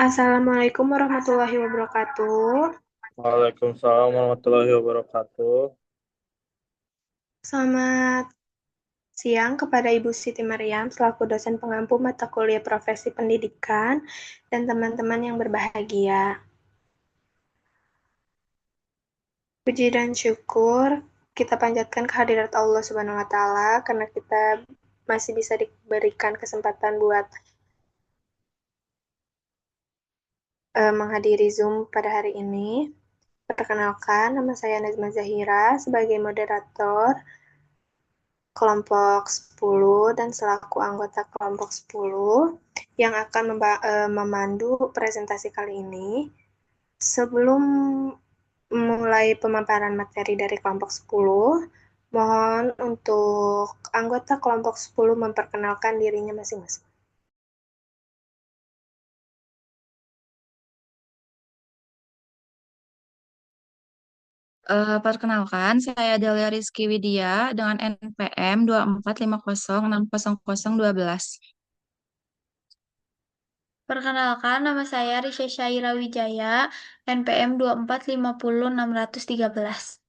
Assalamualaikum warahmatullahi wabarakatuh. Waalaikumsalam warahmatullahi wabarakatuh. Selamat siang kepada Ibu Siti Maryam selaku dosen pengampu mata kuliah Profesi Pendidikan dan teman-teman yang berbahagia. Puji dan syukur kita panjatkan kehadirat Allah Subhanahu wa taala karena kita masih bisa diberikan kesempatan buat menghadiri Zoom pada hari ini. Perkenalkan, nama saya Nazma Zahira sebagai moderator kelompok 10 dan selaku anggota kelompok 10 yang akan memandu presentasi kali ini. Sebelum mulai pemaparan materi dari kelompok 10, mohon untuk anggota kelompok 10 memperkenalkan dirinya masing-masing. Perkenalkan, saya Delia Rizky Widya dengan NPM 245060012. Perkenalkan, nama saya Risha Syaira Wijaya, NPM 2450613.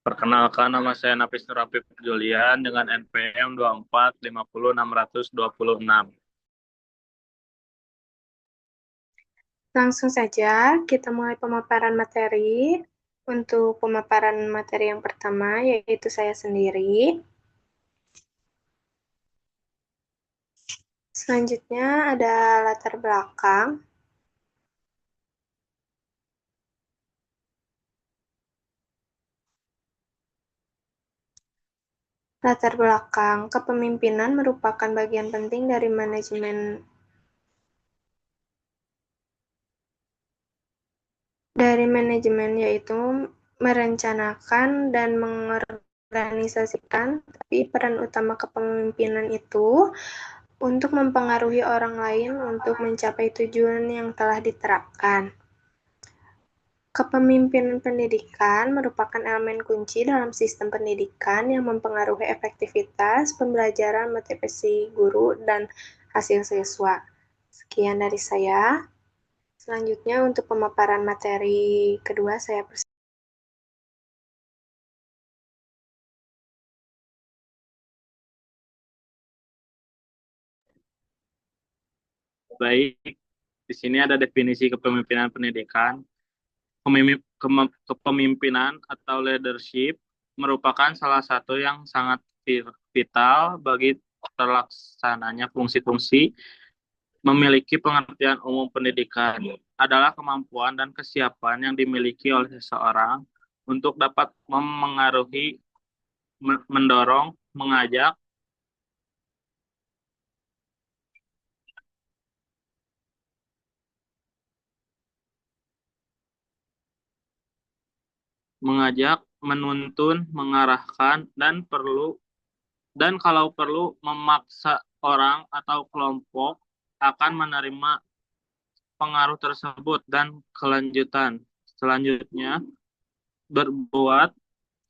Perkenalkan, nama saya Nafis Nur Apip Julian dengan NPM 2450626. Langsung saja kita mulai pemaparan materi. Untuk pemaparan materi yang pertama yaitu saya sendiri. Selanjutnya ada latar belakang. Latar belakang kepemimpinan merupakan bagian penting dari manajemen yaitu merencanakan dan mengorganisasikan, tapi peran utama kepemimpinan itu untuk mempengaruhi orang lain untuk mencapai tujuan yang telah diterapkan. Kepemimpinan pendidikan merupakan elemen kunci dalam sistem pendidikan yang mempengaruhi efektivitas pembelajaran, motivasi guru, dan hasil siswa. Sekian dari saya. Selanjutnya untuk pemaparan materi kedua saya persilakan. Baik, di sini ada definisi kepemimpinan pendidikan. Kepemimpinan atau leadership merupakan salah satu yang sangat vital bagi terlaksananya fungsi-fungsi. Memiliki pengertian umum pendidikan adalah kemampuan dan kesiapan yang dimiliki oleh seseorang untuk dapat memengaruhi, mendorong, mengajak, menuntun, mengarahkan, dan kalau perlu memaksa orang atau kelompok akan menerima pengaruh tersebut dan kelanjutan selanjutnya berbuat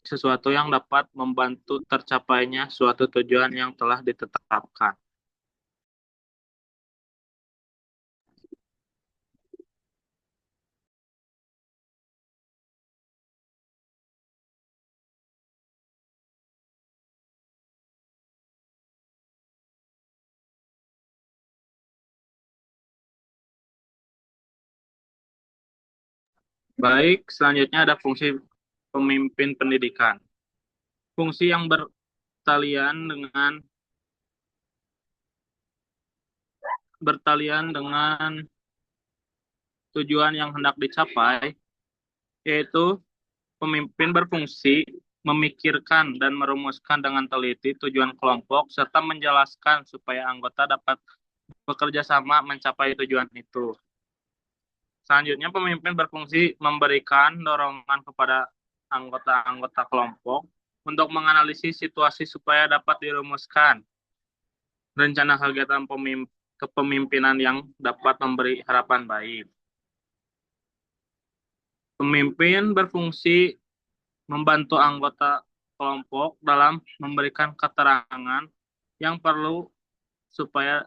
sesuatu yang dapat membantu tercapainya suatu tujuan yang telah ditetapkan. Baik, selanjutnya ada fungsi pemimpin pendidikan. Fungsi yang bertalian dengan tujuan yang hendak dicapai, yaitu pemimpin berfungsi memikirkan dan merumuskan dengan teliti tujuan kelompok serta menjelaskan supaya anggota dapat bekerja sama mencapai tujuan itu. Selanjutnya, pemimpin berfungsi memberikan dorongan kepada anggota-anggota kelompok untuk menganalisis situasi supaya dapat dirumuskan rencana kegiatan kepemimpinan yang dapat memberi harapan baik. Pemimpin berfungsi membantu anggota kelompok dalam memberikan keterangan yang perlu supaya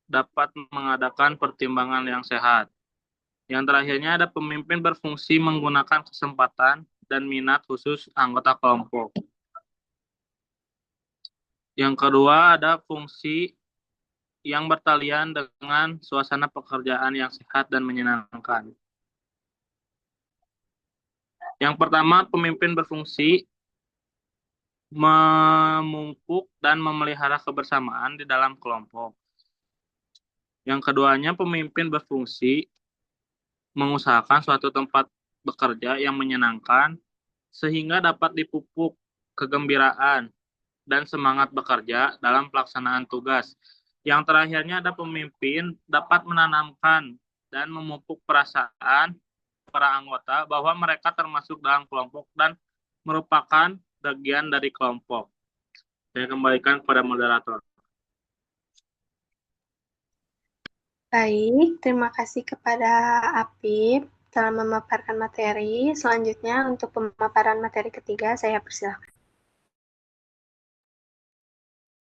dapat mengadakan pertimbangan yang sehat. Yang terakhirnya ada pemimpin berfungsi menggunakan kesempatan dan minat khusus anggota kelompok. Yang kedua ada fungsi yang bertalian dengan suasana pekerjaan yang sehat dan menyenangkan. Yang pertama, pemimpin berfungsi memupuk dan memelihara kebersamaan di dalam kelompok. Yang keduanya, pemimpin berfungsi mengusahakan suatu tempat bekerja yang menyenangkan sehingga dapat dipupuk kegembiraan dan semangat bekerja dalam pelaksanaan tugas. Yang terakhirnya ada pemimpin dapat menanamkan dan memupuk perasaan para anggota bahwa mereka termasuk dalam kelompok dan merupakan bagian dari kelompok. Saya kembalikan kepada moderator. Baik, terima kasih kepada Apip telah memaparkan materi. Selanjutnya untuk pemaparan materi ketiga, saya persilakan.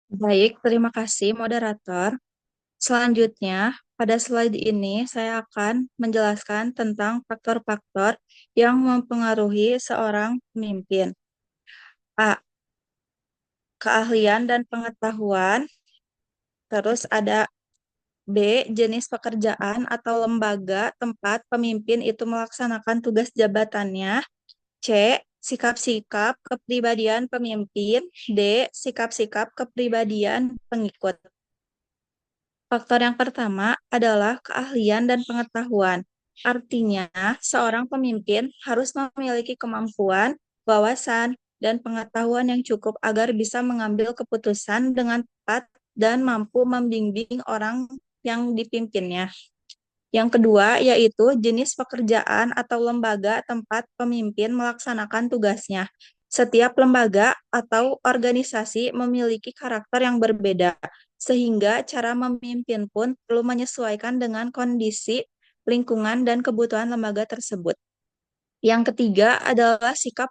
Baik, terima kasih moderator. Selanjutnya, pada slide ini saya akan menjelaskan tentang faktor-faktor yang mempengaruhi seorang pemimpin. A. Keahlian dan pengetahuan. Terus ada B. Jenis pekerjaan atau lembaga tempat pemimpin itu melaksanakan tugas jabatannya. C. Sikap-sikap kepribadian pemimpin. D. Sikap-sikap kepribadian pengikut. Faktor yang pertama adalah keahlian dan pengetahuan. Artinya, seorang pemimpin harus memiliki kemampuan, wawasan, dan pengetahuan yang cukup agar bisa mengambil keputusan dengan tepat dan mampu membimbing orang yang dipimpinnya. Yang kedua yaitu jenis pekerjaan atau lembaga tempat pemimpin melaksanakan tugasnya. Setiap lembaga atau organisasi memiliki karakter yang berbeda, sehingga cara memimpin pun perlu menyesuaikan dengan kondisi, lingkungan, dan kebutuhan lembaga tersebut. Yang ketiga adalah sikap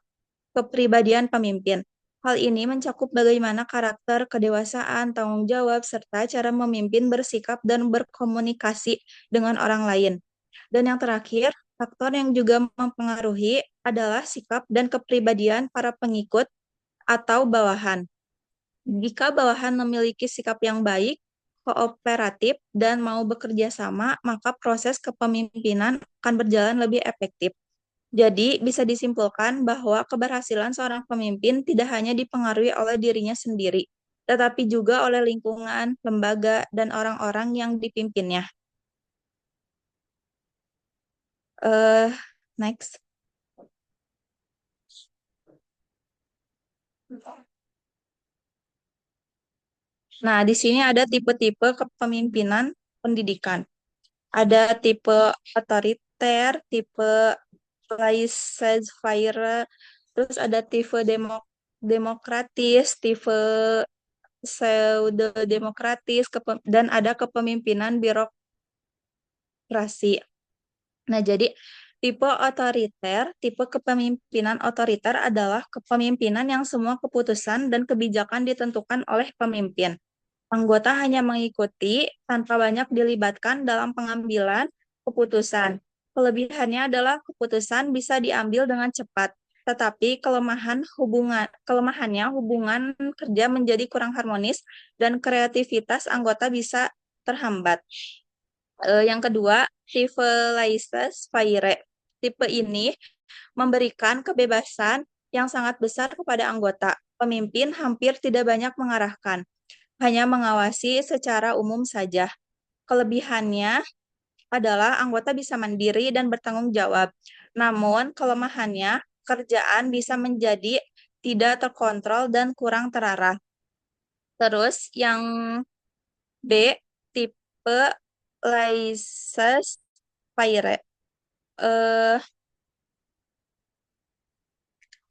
kepribadian pemimpin. Hal ini mencakup bagaimana karakter, kedewasaan, tanggung jawab, serta cara memimpin bersikap dan berkomunikasi dengan orang lain. Dan yang terakhir, faktor yang juga mempengaruhi adalah sikap dan kepribadian para pengikut atau bawahan. Jika bawahan memiliki sikap yang baik, kooperatif, dan mau bekerja sama, maka proses kepemimpinan akan berjalan lebih efektif. Jadi, bisa disimpulkan bahwa keberhasilan seorang pemimpin tidak hanya dipengaruhi oleh dirinya sendiri, tetapi juga oleh lingkungan, lembaga, dan orang-orang yang dipimpinnya. Next. Nah, di sini ada tipe-tipe kepemimpinan pendidikan. Ada tipe otoriter, tipe laissez-faire, terus ada tipe demokratis, tipe pseudo-demokratis, dan ada kepemimpinan birokrasi. Nah, jadi tipe otoriter, tipe kepemimpinan otoriter adalah kepemimpinan yang semua keputusan dan kebijakan ditentukan oleh pemimpin. Anggota hanya mengikuti tanpa banyak dilibatkan dalam pengambilan keputusan. Kelebihannya adalah keputusan bisa diambil dengan cepat, tetapi kelemahannya hubungan kerja menjadi kurang harmonis dan kreativitas anggota bisa terhambat. Yang kedua, tipe laissez-faire. Tipe ini memberikan kebebasan yang sangat besar kepada anggota. Pemimpin hampir tidak banyak mengarahkan, hanya mengawasi secara umum saja. Kelebihannya adalah anggota bisa mandiri dan bertanggung jawab. Namun, kelemahannya, kerjaan bisa menjadi tidak terkontrol dan kurang terarah. Terus, yang B, tipe laissez-faire.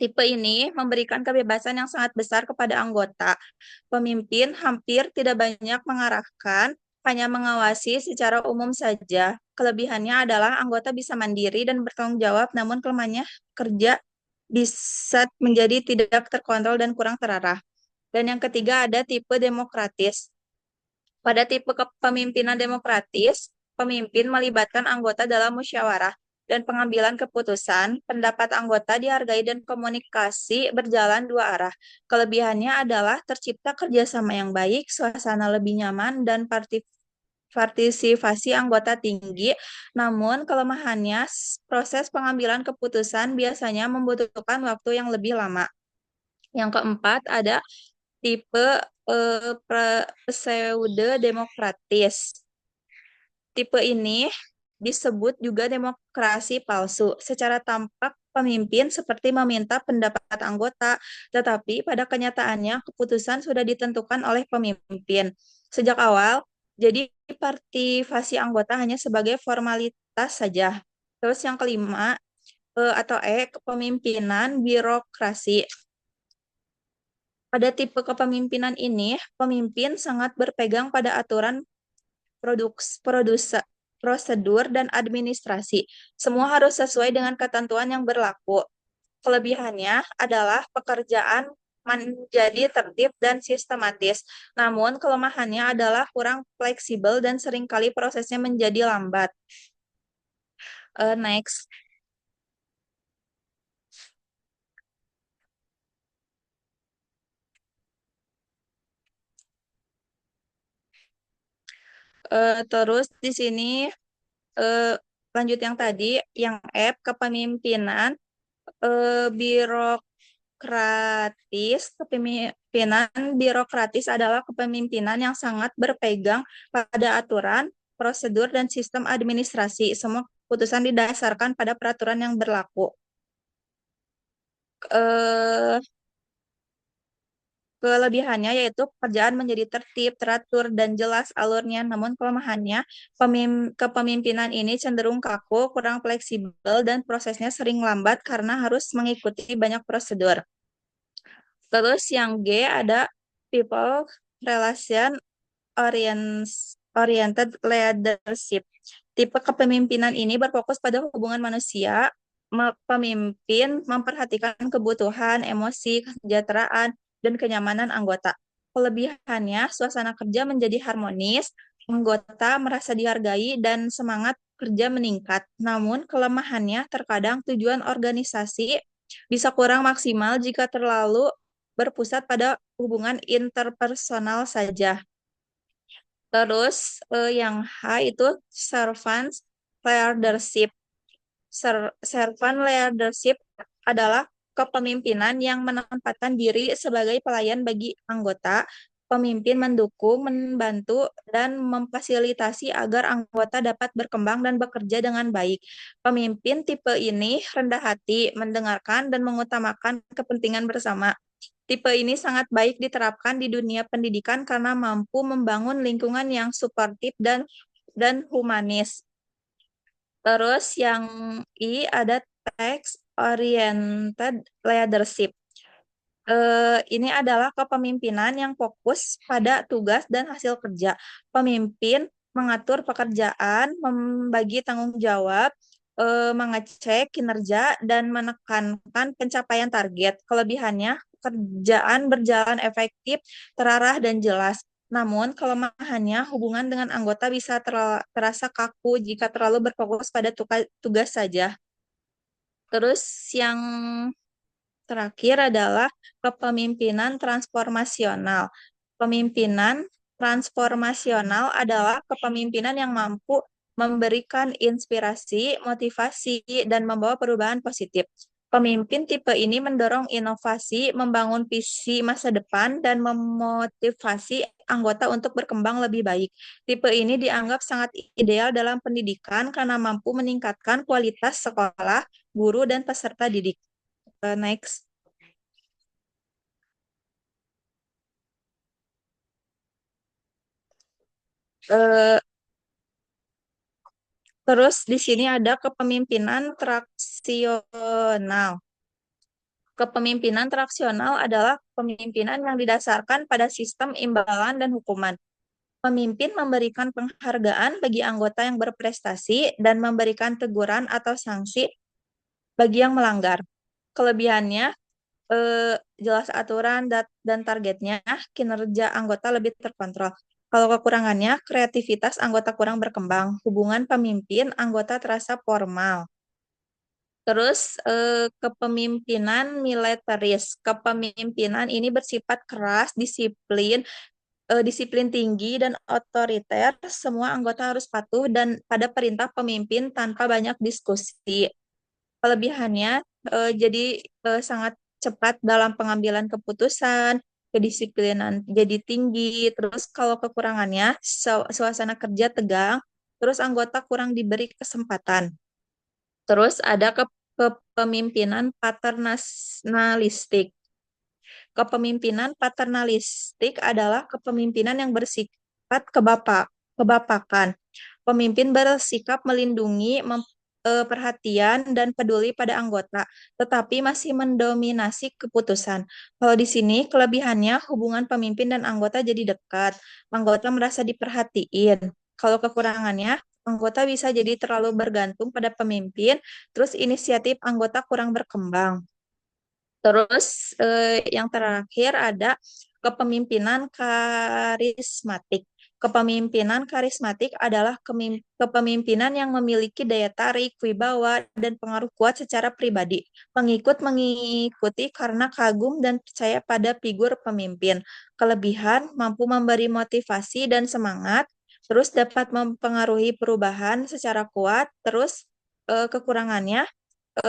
Tipe ini memberikan kebebasan yang sangat besar kepada anggota. Pemimpin hampir tidak banyak mengarahkan, hanya mengawasi secara umum saja. Kelebihannya adalah anggota bisa mandiri dan bertanggung jawab, namun kelemahannya kerja bisa menjadi tidak terkontrol dan kurang terarah. Dan yang ketiga ada tipe demokratis. Pada tipe kepemimpinan demokratis, pemimpin melibatkan anggota dalam musyawarah dan pengambilan keputusan. Pendapat anggota dihargai dan komunikasi berjalan dua arah. Kelebihannya adalah tercipta kerjasama yang baik, suasana lebih nyaman, dan partisipasi anggota tinggi. Namun, kelemahannya, proses pengambilan keputusan biasanya membutuhkan waktu yang lebih lama. Yang keempat, ada tipe pseudo-demokratis. Tipe ini disebut juga demokrasi palsu. Secara tampak, pemimpin seperti meminta pendapat anggota, tetapi pada kenyataannya keputusan sudah ditentukan oleh pemimpin sejak awal. Jadi, partisipasi anggota hanya sebagai formalitas saja. Terus yang kelima, atau kepemimpinan birokrasi. Pada tipe kepemimpinan ini, pemimpin sangat berpegang pada aturan prosedur dan administrasi. Semua harus sesuai dengan ketentuan yang berlaku. Kelebihannya adalah pekerjaan menjadi tertib dan sistematis. Namun, kelemahannya adalah kurang fleksibel dan seringkali prosesnya menjadi lambat. Next. Terus di sini lanjut yang tadi, yang F, kepemimpinan kepemimpinan birokratis adalah kepemimpinan yang sangat berpegang pada aturan, prosedur, dan sistem administrasi. Semua keputusan didasarkan pada peraturan yang berlaku. Kelebihannya yaitu pekerjaan menjadi tertib, teratur, dan jelas alurnya. Namun kelemahannya, kepemimpinan ini cenderung kaku, kurang fleksibel, dan prosesnya sering lambat karena harus mengikuti banyak prosedur. Terus yang G ada people relation oriented leadership. Tipe kepemimpinan ini berfokus pada hubungan manusia. Pemimpin memperhatikan kebutuhan, emosi, kesejahteraan, dan kenyamanan anggota. Kelebihannya, suasana kerja menjadi harmonis, anggota merasa dihargai, dan semangat kerja meningkat. Namun, kelemahannya terkadang tujuan organisasi bisa kurang maksimal jika terlalu berpusat pada hubungan interpersonal saja. Terus yang H itu servant leadership. Servant leadership adalah kepemimpinan yang menempatkan diri sebagai pelayan bagi anggota. Pemimpin mendukung, membantu, dan memfasilitasi agar anggota dapat berkembang dan bekerja dengan baik. Pemimpin tipe ini rendah hati, mendengarkan, dan mengutamakan kepentingan bersama. Tipe ini sangat baik diterapkan di dunia pendidikan karena mampu membangun lingkungan yang suportif dan humanis. Terus yang I ada text oriented leadership. Ini adalah kepemimpinan yang fokus pada tugas dan hasil kerja. Pemimpin mengatur pekerjaan, membagi tanggung jawab, mengecek kinerja, dan menekankan pencapaian target. Kelebihannya, pekerjaan berjalan efektif, terarah, dan jelas. Namun, kelemahannya, hubungan dengan anggota bisa terasa kaku jika terlalu berfokus pada tugas saja. Terus yang terakhir adalah kepemimpinan transformasional. Pemimpinan transformasional adalah kepemimpinan yang mampu memberikan inspirasi, motivasi, dan membawa perubahan positif. Pemimpin tipe ini mendorong inovasi, membangun visi masa depan, dan memotivasi anggota untuk berkembang lebih baik. Tipe ini dianggap sangat ideal dalam pendidikan karena mampu meningkatkan kualitas sekolah, guru, dan peserta didik. Next. Terus di sini ada kepemimpinan traksional. Kepemimpinan traksional adalah kepemimpinan yang didasarkan pada sistem imbalan dan hukuman. Pemimpin memberikan penghargaan bagi anggota yang berprestasi dan memberikan teguran atau sanksi bagi yang melanggar. Kelebihannya, jelas aturan dan targetnya, kinerja anggota lebih terkontrol. Kalau kekurangannya, kreativitas anggota kurang berkembang, hubungan pemimpin anggota terasa formal. Terus kepemimpinan militeris. Kepemimpinan ini bersifat keras, disiplin tinggi dan otoriter. Semua anggota harus patuh dan pada perintah pemimpin tanpa banyak diskusi. Kelebihannya jadi sangat cepat dalam pengambilan keputusan, kedisiplinan jadi tinggi. Terus kalau kekurangannya, suasana kerja tegang, terus anggota kurang diberi kesempatan. Terus ada kepemimpinan paternalistik. Kepemimpinan paternalistik adalah kepemimpinan yang bersifat kebapakan. Pemimpin bersikap melindungi, perhatian, dan peduli pada anggota, tetapi masih mendominasi keputusan. Kalau di sini, kelebihannya hubungan pemimpin dan anggota jadi dekat. Anggota merasa diperhatiin. Kalau kekurangannya, anggota bisa jadi terlalu bergantung pada pemimpin, terus inisiatif anggota kurang berkembang. Terus yang terakhir ada kepemimpinan karismatik. Kepemimpinan karismatik adalah kepemimpinan yang memiliki daya tarik, wibawa, dan pengaruh kuat secara pribadi. Pengikut mengikuti karena kagum dan percaya pada figur pemimpin. Kelebihan mampu memberi motivasi dan semangat, terus dapat mempengaruhi perubahan secara kuat, terus kekurangannya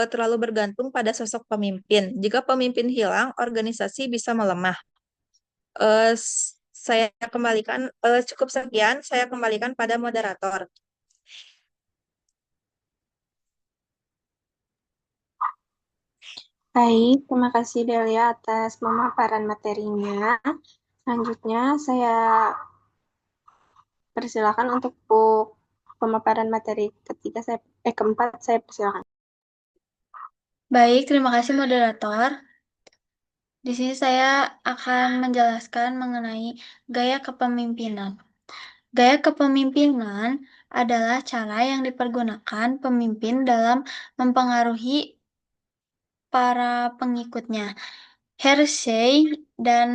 terlalu bergantung pada sosok pemimpin. Jika pemimpin hilang, organisasi bisa melemah. Saya kembalikan, cukup sekian, saya kembalikan pada moderator. Baik, terima kasih Delia atas pemaparan materinya. Selanjutnya saya persilakan untuk pemaparan materi keempat saya persilakan. Baik, terima kasih moderator. Di sini saya akan menjelaskan mengenai gaya kepemimpinan. Gaya kepemimpinan adalah cara yang dipergunakan pemimpin dalam mempengaruhi para pengikutnya. Hersey dan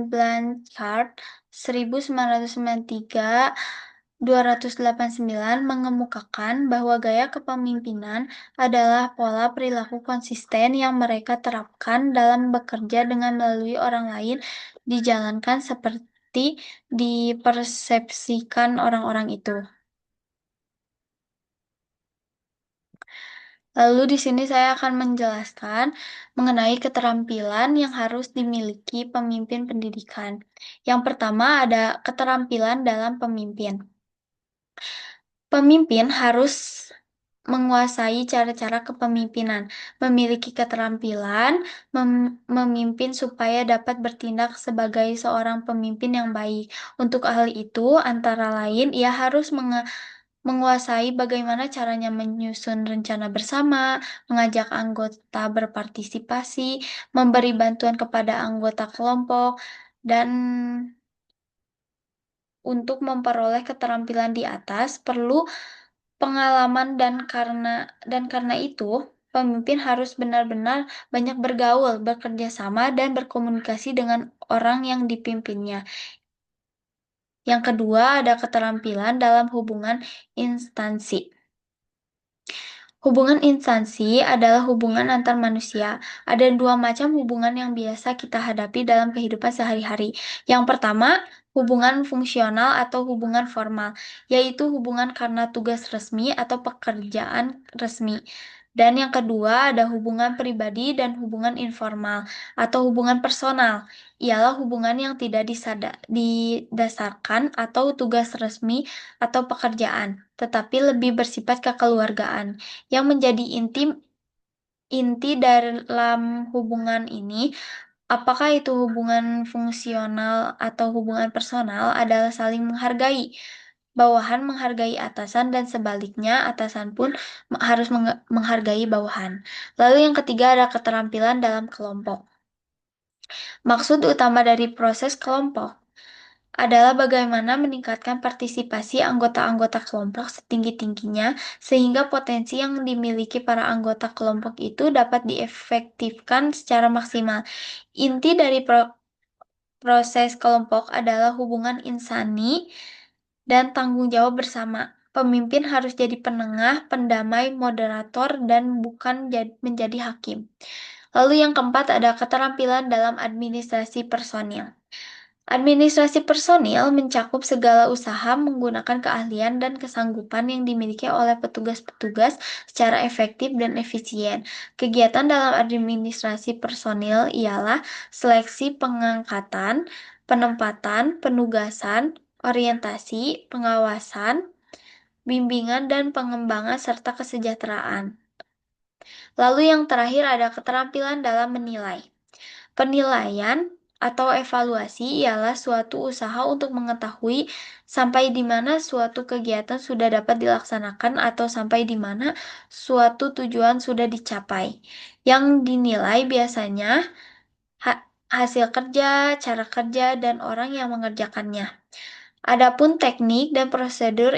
Blanchard 1993-289 mengemukakan bahwa gaya kepemimpinan adalah pola perilaku konsisten yang mereka terapkan dalam bekerja dengan melalui orang lain dijalankan seperti dipersepsikan orang-orang itu. Lalu di sini saya akan menjelaskan mengenai keterampilan yang harus dimiliki pemimpin pendidikan. Yang pertama ada keterampilan dalam pemimpin. Pemimpin harus menguasai cara-cara kepemimpinan, memiliki keterampilan memimpin supaya dapat bertindak sebagai seorang pemimpin yang baik. Untuk hal itu, antara lain, ia harus menguasai bagaimana caranya menyusun rencana bersama, mengajak anggota berpartisipasi, memberi bantuan kepada anggota kelompok, dan untuk memperoleh keterampilan di atas perlu pengalaman dan karena itu pemimpin harus benar-benar banyak bergaul, bekerja sama, dan berkomunikasi dengan orang yang dipimpinnya. Yang kedua ada keterampilan dalam hubungan instansi. Hubungan instansi adalah hubungan antar manusia. Ada dua macam hubungan yang biasa kita hadapi dalam kehidupan sehari-hari. Yang pertama, hubungan fungsional atau hubungan formal, yaitu hubungan karena tugas resmi atau pekerjaan resmi. Dan yang kedua, ada hubungan pribadi dan hubungan informal atau hubungan personal. Ialah hubungan yang tidak didasarkan atau tugas resmi atau pekerjaan, tetapi lebih bersifat kekeluargaan. Yang menjadi inti dalam hubungan ini, apakah itu hubungan fungsional atau hubungan personal, adalah saling menghargai. Bawahan menghargai atasan dan sebaliknya, atasan pun harus menghargai bawahan. Lalu yang ketiga ada keterampilan dalam kelompok. Maksud utama dari proses kelompok adalah bagaimana meningkatkan partisipasi anggota-anggota kelompok setinggi-tingginya sehingga potensi yang dimiliki para anggota kelompok itu dapat diefektifkan secara maksimal. Inti dari proses kelompok adalah hubungan insani dan tanggung jawab bersama. Pemimpin harus jadi penengah, pendamai, moderator, dan bukan menjadi hakim. Lalu yang keempat ada keterampilan dalam administrasi personil. Administrasi personil mencakup segala usaha menggunakan keahlian dan kesanggupan yang dimiliki oleh petugas-petugas secara efektif dan efisien. Kegiatan dalam administrasi personil ialah seleksi pengangkatan, penempatan, penugasan, orientasi, pengawasan, bimbingan, dan pengembangan serta kesejahteraan. Lalu yang terakhir ada keterampilan dalam menilai. Penilaian atau evaluasi ialah suatu usaha untuk mengetahui sampai di mana suatu kegiatan sudah dapat dilaksanakan atau sampai di mana suatu tujuan sudah dicapai. Yang dinilai biasanya hasil kerja, cara kerja, dan orang yang mengerjakannya. Adapun teknik dan prosedur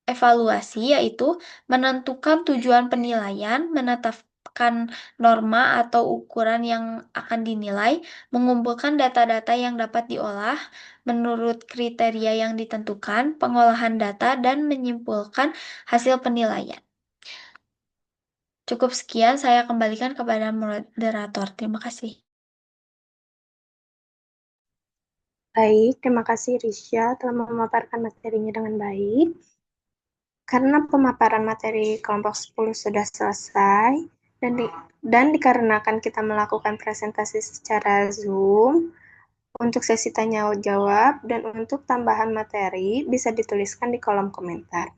evaluasi yaitu menentukan tujuan penilaian, menetapkan norma atau ukuran yang akan dinilai, mengumpulkan data-data yang dapat diolah menurut kriteria yang ditentukan, pengolahan data, dan menyimpulkan hasil penilaian. Cukup sekian, saya kembalikan kepada moderator. Terima kasih. Baik, terima kasih Risha telah memaparkan materinya dengan baik. Karena pemaparan materi kelompok 10 sudah selesai, dan dikarenakan kita melakukan presentasi secara Zoom, untuk sesi tanya jawab dan untuk tambahan materi bisa dituliskan di kolom komentar.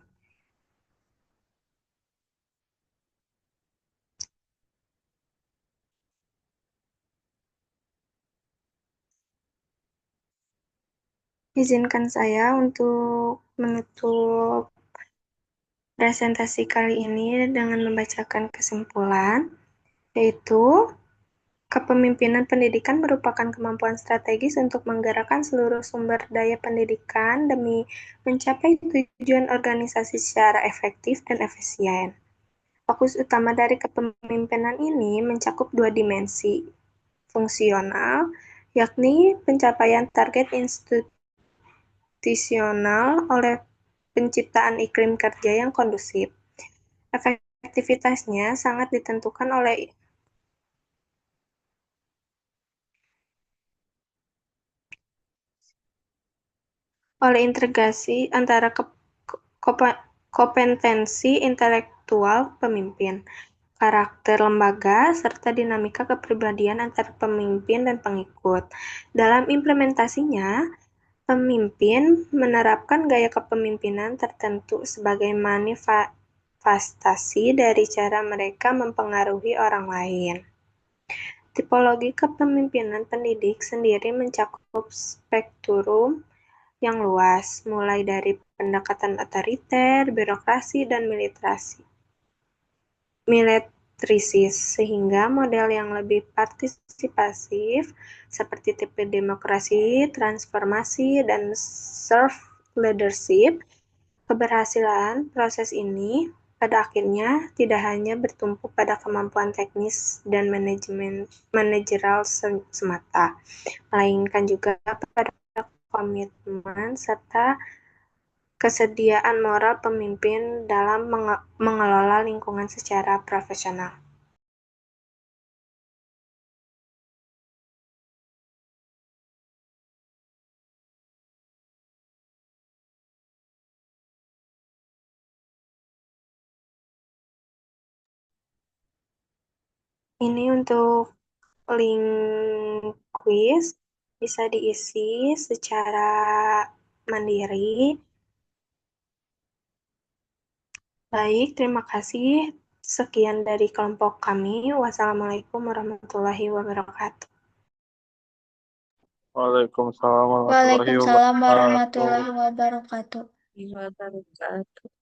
Izinkan saya untuk menutup presentasi kali ini dengan membacakan kesimpulan, yaitu kepemimpinan pendidikan merupakan kemampuan strategis untuk menggerakkan seluruh sumber daya pendidikan demi mencapai tujuan organisasi secara efektif dan efisien. Fokus utama dari kepemimpinan ini mencakup dua dimensi fungsional, yakni pencapaian target institusional oleh penciptaan iklim kerja yang kondusif. Efektivitasnya sangat ditentukan oleh integrasi antara kompetensi intelektual pemimpin, karakter lembaga, serta dinamika kepribadian antara pemimpin dan pengikut. Dalam implementasinya, pemimpin menerapkan gaya kepemimpinan tertentu sebagai manifestasi dari cara mereka mempengaruhi orang lain. Tipologi kepemimpinan pendidik sendiri mencakup spektrum yang luas, mulai dari pendekatan otoriter, birokrasi, dan militarisis, sehingga model yang lebih partisipatif seperti tipe demokrasi, transformasi, dan servant leadership. Keberhasilan proses ini pada akhirnya tidak hanya bertumpu pada kemampuan teknis dan manajerial semata, melainkan juga pada komitmen serta kesediaan moral pemimpin dalam mengelola lingkungan secara profesional. Ini untuk link quiz bisa diisi secara mandiri. Baik, terima kasih. Sekian dari kelompok kami. Wassalamualaikum warahmatullahi wabarakatuh. Waalaikumsalam warahmatullahi Waalaikumsalam wabarakatuh. warahmatullahi wabarakatuh. Wabarakatuh.